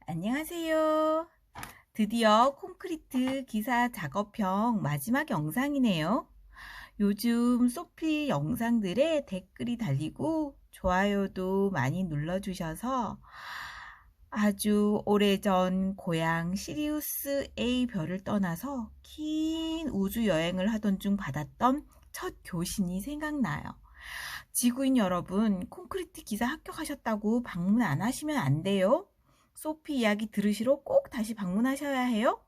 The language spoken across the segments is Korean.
안녕하세요. 드디어 콘크리트 기사 작업형 마지막 영상이네요. 요즘 소피 영상들에 댓글이 달리고 좋아요도 많이 눌러주셔서 아주 오래전 고향 시리우스 A 별을 떠나서 긴 우주 여행을 하던 중 받았던 첫 교신이 생각나요. 지구인 여러분, 콘크리트 기사 합격하셨다고 방문 안 하시면 안 돼요. 소피 이야기 들으시러 꼭 다시 방문하셔야 해요.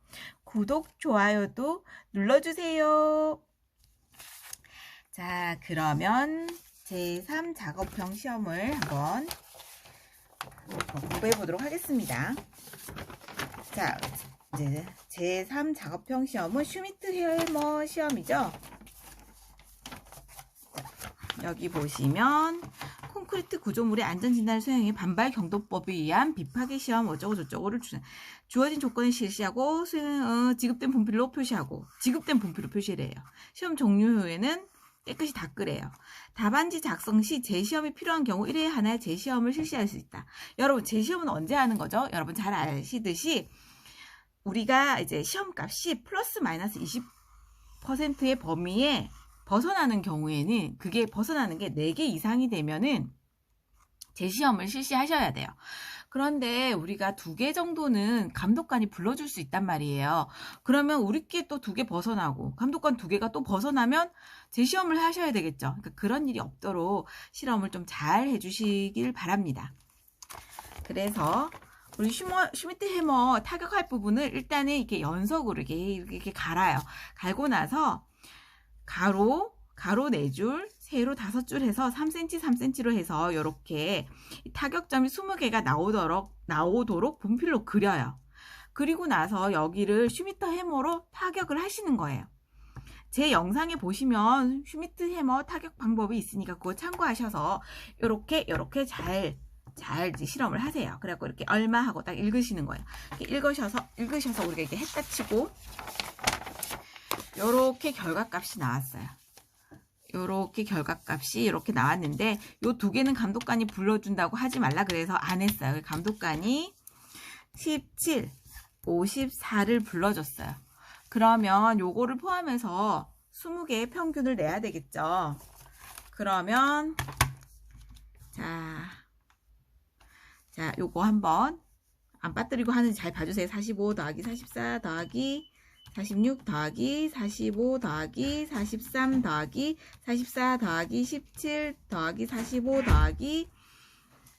구독, 좋아요도 눌러주세요. 자, 그러면 제3 작업형 시험을 한번 공부해 보도록 하겠습니다. 자, 이제 제3 작업형 시험은 슈미트-헤어머 시험이죠. 여기 보시면 콘크리트 구조물의 안전진단을 수행해 반발 경도법에 의한 비파괴 시험 어쩌고 저쩌고를 주어진 조건을 실시하고 지급된 분필로 표시하고 지급된 분필로 표시를 해요. 시험 종료 후에는 깨끗이 닦으래요. 답안지 작성 시 재시험이 필요한 경우 1회에 하나의 재시험을 실시할 수 있다. 여러분, 재시험은 언제 하는 거죠? 여러분 잘 아시듯이 우리가 이제 시험값이 플러스 마이너스 20%의 범위에 벗어나는 경우에는 그게 벗어나는 게 4개 이상이 되면은 재시험을 실시하셔야 돼요. 그런데 우리가 2개 정도는 감독관이 불러줄 수 있단 말이에요. 그러면 우리끼리 또 2개 벗어나고 감독관 2개가 또 벗어나면 재시험을 하셔야 되겠죠. 그러니까 그런 일이 없도록 실험을 좀 잘 해주시길 바랍니다. 그래서 우리 슈미트-헤머 타격할 부분을 일단은 이렇게 연석으로 이렇게 갈아요. 갈고 나서 가로 4줄, 세로 5줄 해서 3cm, 3cm로 해서 이렇게 타격점이 20개가 나오도록 분필로 그려요. 그리고 나서 여기를 슈미트-헤머로 타격을 하시는 거예요. 제 영상에 보시면 슈미트-헤머 타격 방법이 있으니까 그거 참고하셔서 이렇게 잘 실험을 하세요. 그래갖고 이렇게 얼마 하고 딱 읽으시는 거예요. 이렇게 읽으셔서 우리가 이렇게 했다 치고 요렇게 결과값이 나왔어요. 요렇게 결과값이 이렇게 나왔는데 요 2개는 감독관이 불러준다고 하지 말라 그래서 안 했어요. 감독관이 17, 54를 불러줬어요. 그러면 요거를 포함해서 20개의 평균을 내야 되겠죠. 그러면 자 요거 한번 안 빠뜨리고 하는지 잘 봐주세요. 45 더하기 44 더하기 46 더하기 45 더하기 43 더하기 44 더하기 17 더하기 45 더하기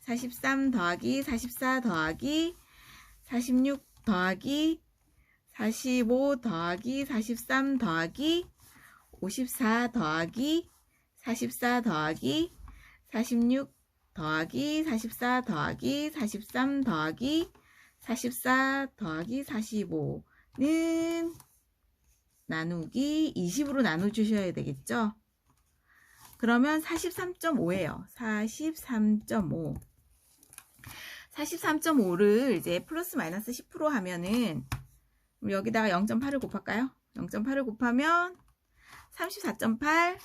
43 더하기 44 더하기 46 더하기 45 더하기 43 더하기 54 더하기 44 더하기 46 더하기 44 더하기 43 더하기 44 더하기 45는 나누기 20으로 나눠주셔야 되겠죠? 그러면 43.5예요. 43.5. 43.5를 이제 플러스 마이너스 10% 하면은 여기다가 0.8을 곱할까요? 0.8을 곱하면 34.8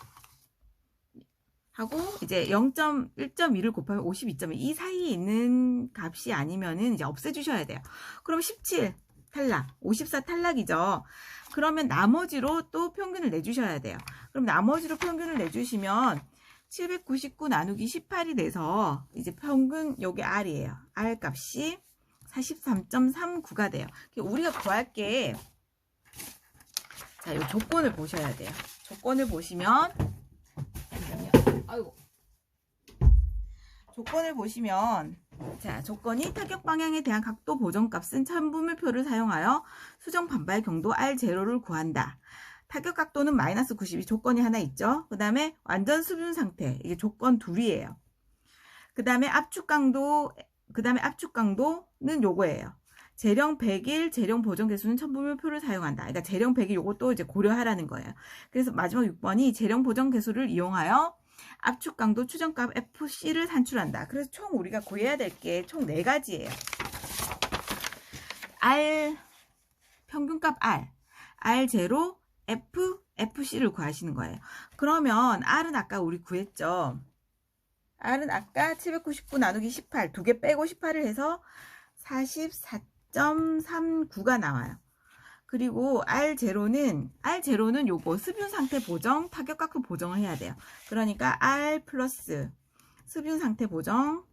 하고 이제 0.1.2를 곱하면 52.2. 이 사이에 있는 값이 아니면은 이제 없애주셔야 돼요. 그럼 17 탈락, 54 탈락이죠. 그러면 나머지로 또 평균을 내주셔야 돼요. 그럼 나머지로 평균을 내주시면 799 나누기 18이 돼서 이제 평균 여기 R이에요. R 값이 43.39가 돼요. 우리가 구할 게 자, 이 조건을 보셔야 돼요. 조건을 보시면 조건을 보시면 자, 조건이 타격 방향에 대한 각도 보정값은 천분물표를 사용하여 수정 반발 경도 R0를 구한다. 타격 각도는 마이너스 90이 조건이 하나 있죠. 그 다음에 완전 수분 상태, 이게 조건 둘이에요. 그 다음에 압축 강도는 요거예요. 재령 100일, 재령 보정 개수는 천분물표를 사용한다. 그러니까 재령 100일 요것도 이제 고려하라는 거예요. 그래서 마지막 6번이 재령 보정 개수를 이용하여 압축 강도 추정값 FC를 산출한다. 그래서 총 우리가 구해야 될 게 총 4가지예요. R, 평균값 R, R0, FC를 구하시는 거예요. 그러면 R은 아까 우리 구했죠. R은 아까 799 나누기 18, 2개 빼고 18을 해서 44.39가 나와요. 그리고 R0는 요거 습윤 상태 보정, 타격각도 보정을 해야 돼요. 그러니까 R 플러스 습윤 상태 보정,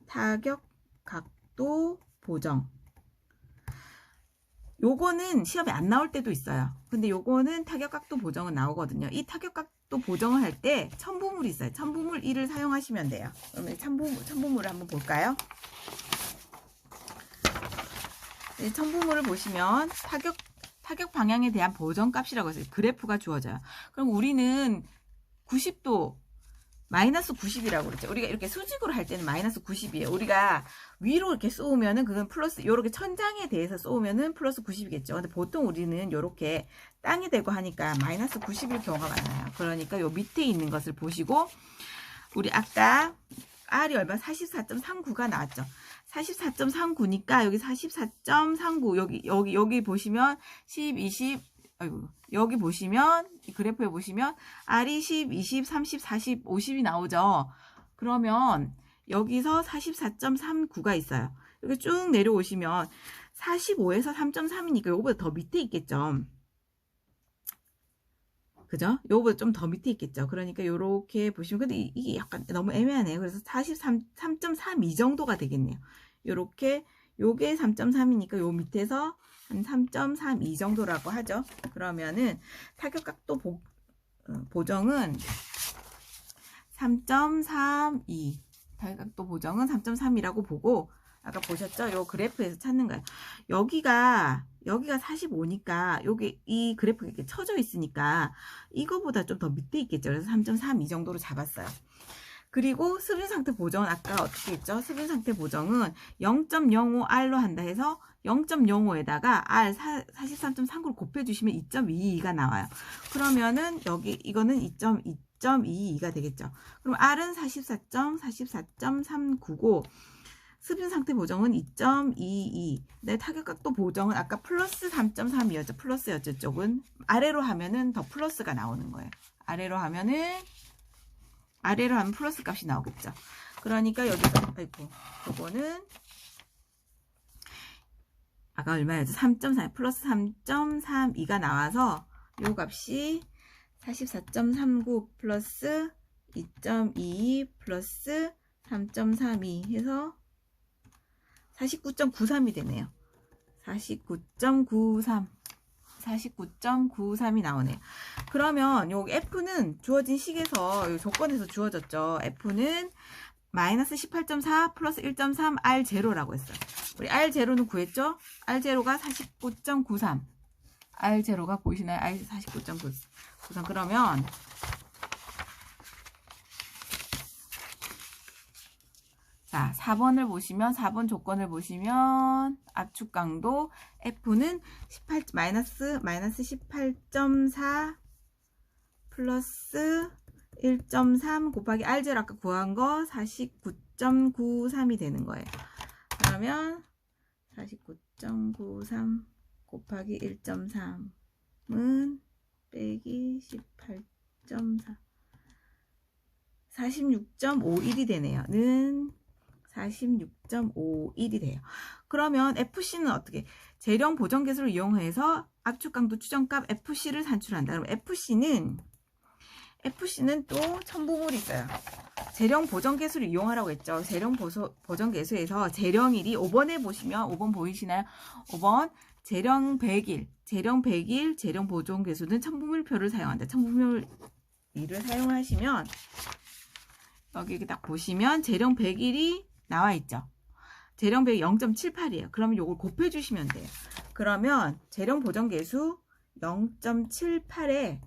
타격각도 보정. 요거는 시험에 안 나올 때도 있어요. 근데 요거는 타격각도 보정은 나오거든요. 이 타격각도 보정을 할 때 첨부물이 있어요. 첨부물 1을 사용하시면 돼요. 그러면 첨부물을 한번 볼까요? 네, 첨부물을 보시면 타격 방향에 대한 보정값이라고 해서 그래프가 주어져요. 그럼 우리는 90도 마이너스 90이라고 그랬죠. 우리가 이렇게 수직으로 할 때는 마이너스 90이에요. 우리가 위로 이렇게 쏘면은 그건 플러스, 요렇게 천장에 대해서 쏘면은 플러스 90이겠죠. 근데 보통 우리는 요렇게 땅이 되고 하니까 마이너스 90일 경우가 많아요. 그러니까 요 밑에 있는 것을 보시고, 우리 아까 R이 얼마? 44.39가 나왔죠. 44.39니까 여기 44.39, 여기 보시면 10, 20, 아이고, 여기 보시면, 이 그래프에 보시면, R이 10, 20, 30, 40, 50이 나오죠. 그러면, 여기서 44.39가 있어요. 이렇게 쭉 내려오시면, 45에서 3.3이니까 요거보다 더 밑에 있겠죠. 그죠? 요거보다 좀 더 밑에 있겠죠. 그러니까 요렇게 보시면, 근데 이게 약간 너무 애매하네요. 그래서 3.32 정도가 되겠네요. 요렇게, 요게 3.3이니까 요 밑에서 한 3.32 정도라고 하죠. 그러면은 타격각도 보정은 3.32, 타격각도 보정은 3.3이라고 보고, 아까 보셨죠? 요 그래프에서 찾는 거예요. 여기가 45니까 여기 이 그래프가 이렇게 쳐져 있으니까 이거보다 좀 더 밑에 있겠죠. 그래서 3.32 정도로 잡았어요. 그리고 습윤 상태 보정은 아까 어떻게 했죠? 습윤 상태 보정은 0.05R로 한다 해서 0.05에다가 R 43.39를 곱해주시면 2.22가 나와요. 그러면은 여기 이거는 2.22가 되겠죠. 그럼 R은 44.39고 습윤 상태 보정은 2.22. 네, 타격각도 보정은 아까 플러스 3.3이었죠. 플러스였죠. 쪽은 아래로 하면은 더 플러스가 나오는 거예요. 아래로 하면 플러스 값이 나오겠죠. 그러니까 여기서, 아이고, 요거는, 아까 얼마였죠? 3.4, 플러스 3.32가 나와서, 요 값이 44.39 플러스 2.22 플러스 3.32 해서 49.93이 되네요. 49.93이 나오네요. 그러면 요 F는 주어진 식에서, 요 조건에서 주어졌죠. F는 마이너스 18.4 플러스 1.3 R0라고 했어요. 우리 R0는 구했죠? R0가 49.93. R0가 보이시나요? R 49.93. 그러면 자, 4번 조건을 보시면 압축 강도 F는 마이너스 18.4 플러스 1.3 곱하기 R0 아까 구한 거 49.93이 되는 거예요. 그러면 49.93 곱하기 1.3은 빼기 18.4 46.51이 되네요. 는 46.51이 돼요. 그러면 FC는 어떻게? 재령 보정 계수를 이용해서 압축 강도 추정값 FC를 산출한다. 그럼 FC는 또 첨부물이 있어요. 재령 보정 계수를 이용하라고 했죠. 재령 보정 계수에서 재령일이 5번에 보시면 5번 보이시나요? 5번 재령 100일, 재령 보정 계수는 첨부물표를 사용한다. 첨부물 1을 사용하시면 여기 딱 보시면 재령 100일이 나와 있죠. 재령 100일 0.78이에요. 그러면 이걸 곱해 주시면 돼요. 그러면 재령 보정 계수 0.78에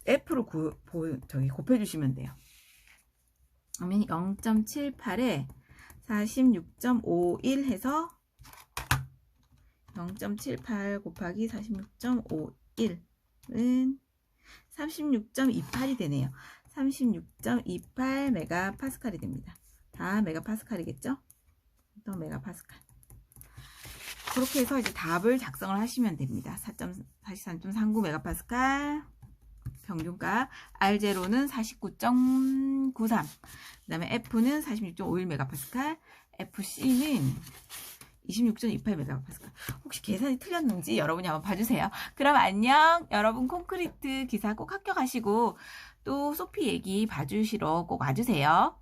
F를 곱해 주시면 돼요. 그러면 0.78에 46.51 해서 0.78 곱하기 46.51은 36.28이 되네요. 36.28 메가파스칼이 됩니다. 다 메가파스칼이겠죠? 또 메가파스칼. 그렇게 해서 이제 답을 작성을 하시면 됩니다. 43.39 메가파스칼 평균가. R0는 49.93. 그 다음에 F는 46.51MPa. FC는 26.28MPa. 혹시 계산이 틀렸는지 여러분이 한번 봐주세요. 그럼 안녕. 여러분 콘크리트 기사 꼭 합격하시고 또 소피 얘기 봐주시러 꼭 와주세요.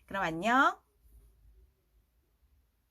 그럼 안녕.